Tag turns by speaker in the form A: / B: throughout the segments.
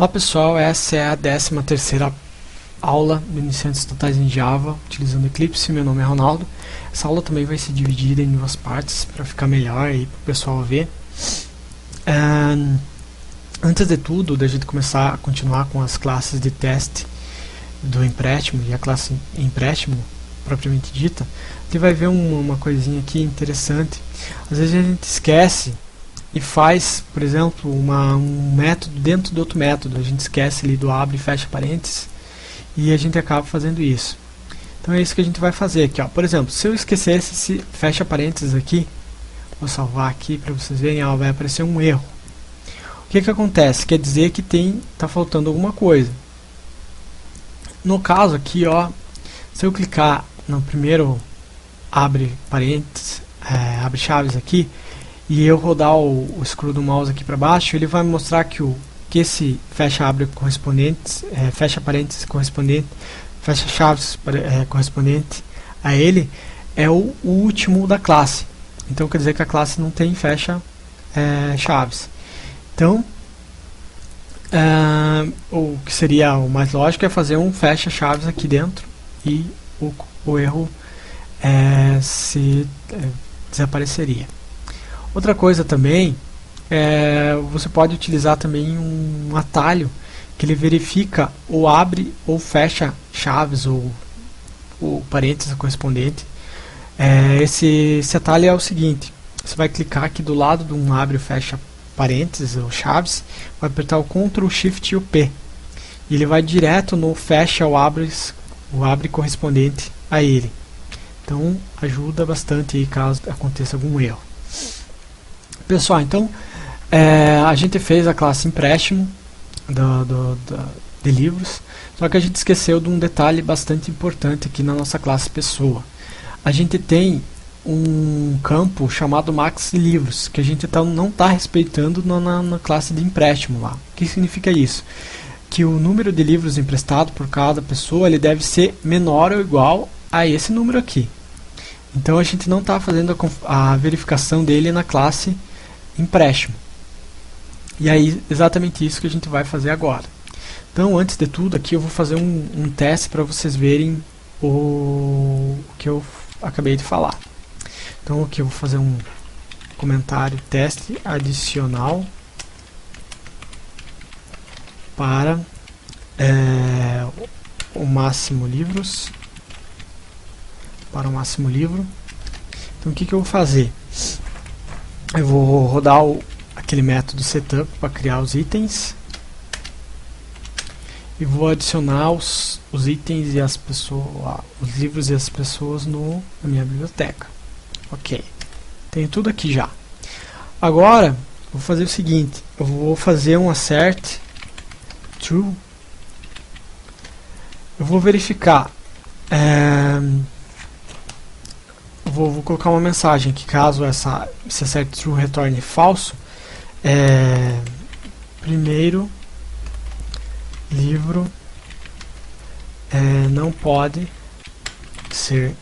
A: Olá pessoal, essa é a 13ª aula do Iniciantes Totais em Java, utilizando Eclipse. Meu nome é Ronaldo. Essa aula também vai ser dividida em duas partes, para ficar melhor aí para o pessoal ver. Antes de tudo, da gente começar a continuar com as classes de teste do empréstimo e a classe empréstimo propriamente dita, você vai ver uma coisinha aqui interessante. Às vezes a gente esquece e faz, por exemplo, um método dentro de outro método. A gente esquece ali do abre e fecha parênteses e a gente acaba fazendo isso. Então é isso que a gente vai fazer aqui, ó. Por exemplo, se eu esquecesse esse fecha parênteses aqui, vou salvar aqui para vocês verem, ó, vai aparecer um erro. O que acontece? Quer dizer que tá faltando alguma coisa. No caso aqui, ó, se eu clicar no primeiro abre parênteses, abre chaves aqui, e eu rodar o scroll do mouse aqui para baixo, ele vai me mostrar que esse fecha abre correspondentes, fecha parênteses correspondente, fecha chaves correspondente a ele é o último da classe. Então quer dizer que a classe não tem fecha chaves. Então o que seria o mais lógico é fazer um fecha chaves aqui dentro e o erro desapareceria. Outra coisa também, você pode utilizar também um atalho que ele verifica ou abre ou fecha chaves ou parênteses correspondente. Esse atalho é o seguinte: você vai clicar aqui do lado de um abre ou fecha parênteses ou chaves, vai apertar o Ctrl, Shift e o P. E ele vai direto no fecha ou abre correspondente a ele. Então ajuda bastante aí caso aconteça algum erro. Pessoal, então a gente fez a classe empréstimo de livros, só que a gente esqueceu de um detalhe bastante importante aqui na nossa classe pessoa. A gente tem um campo chamado max livros, que a gente não está respeitando na classe de empréstimo lá. O que significa isso? Que o número de livros emprestado por cada pessoa ele deve ser menor ou igual a esse número aqui. Então a gente não está fazendo a verificação dele na classe empréstimo. E aí exatamente isso que a gente vai fazer agora. Então antes de tudo aqui eu vou fazer um teste para vocês verem o que eu acabei de falar. Então aqui eu vou fazer um comentário teste adicional para o máximo livros, para o máximo livro. Então o que eu vou fazer? Eu vou rodar aquele método setup para criar os itens e vou adicionar os itens e as pessoas, os livros e as pessoas na minha biblioteca. Ok, tenho tudo aqui já. Agora vou fazer o seguinte: eu vou fazer um assert true. Eu vou verificar. Vou colocar uma mensagem que caso esse assert true retorne falso, primeiro livro não pode ser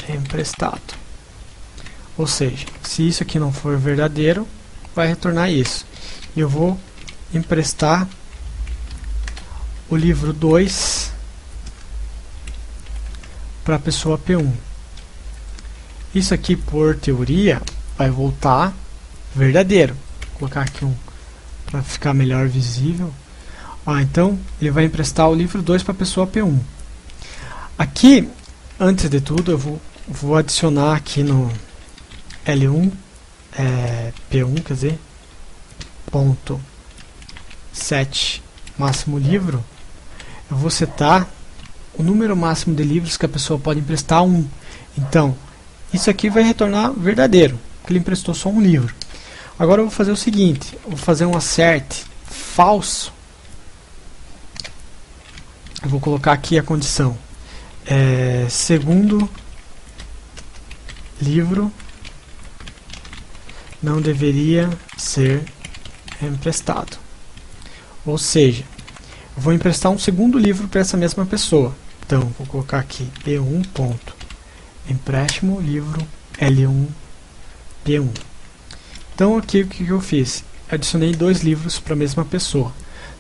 A: emprestado. Ou seja, se isso aqui não for verdadeiro, vai retornar isso. E eu vou emprestar o livro 2 para a pessoa P1. Isso aqui, por teoria, vai voltar verdadeiro. Vou colocar aqui para ficar melhor visível. Então, ele vai emprestar o livro 2 para a pessoa P1. Aqui, antes de tudo, eu vou adicionar aqui no L1, P1, quer dizer, ponto set máximo livro. Eu vou setar o número máximo de livros que a pessoa pode emprestar 1. Então, isso aqui vai retornar verdadeiro, porque ele emprestou só um livro. Agora eu vou fazer o seguinte: eu vou fazer um assert falso. Eu vou colocar aqui a condição: segundo livro não deveria ser emprestado. Ou seja, eu vou emprestar um segundo livro para essa mesma pessoa. Então, vou colocar aqui P1 ponto empréstimo livro L1 P1. Então aqui o que eu fiz? Adicionei 2 livros para a mesma pessoa.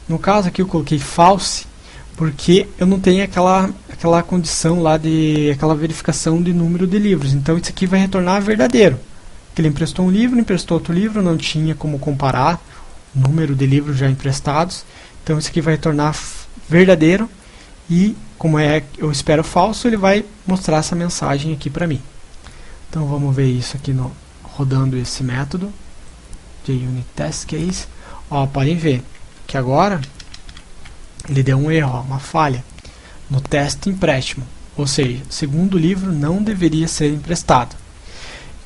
A: No caso aqui eu coloquei false, porque eu não tenho aquela condição lá de aquela verificação de número de livros. Então isso aqui vai retornar verdadeiro. Que ele emprestou um livro, emprestou outro livro, não tinha como comparar o número de livros já emprestados. Então isso aqui vai retornar verdadeiro e como eu espero falso, ele vai mostrar essa mensagem aqui para mim. Então vamos ver isso aqui rodando esse método JUnitTestCase. Podem ver que agora ele deu um erro, uma falha no teste empréstimo, ou seja, o segundo livro não deveria ser emprestado.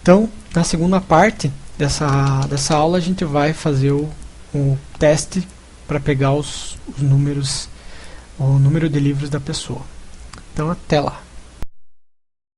A: Então, na segunda parte dessa aula, a gente vai fazer o teste para pegar os números, o número de livros da pessoa. Então, até lá.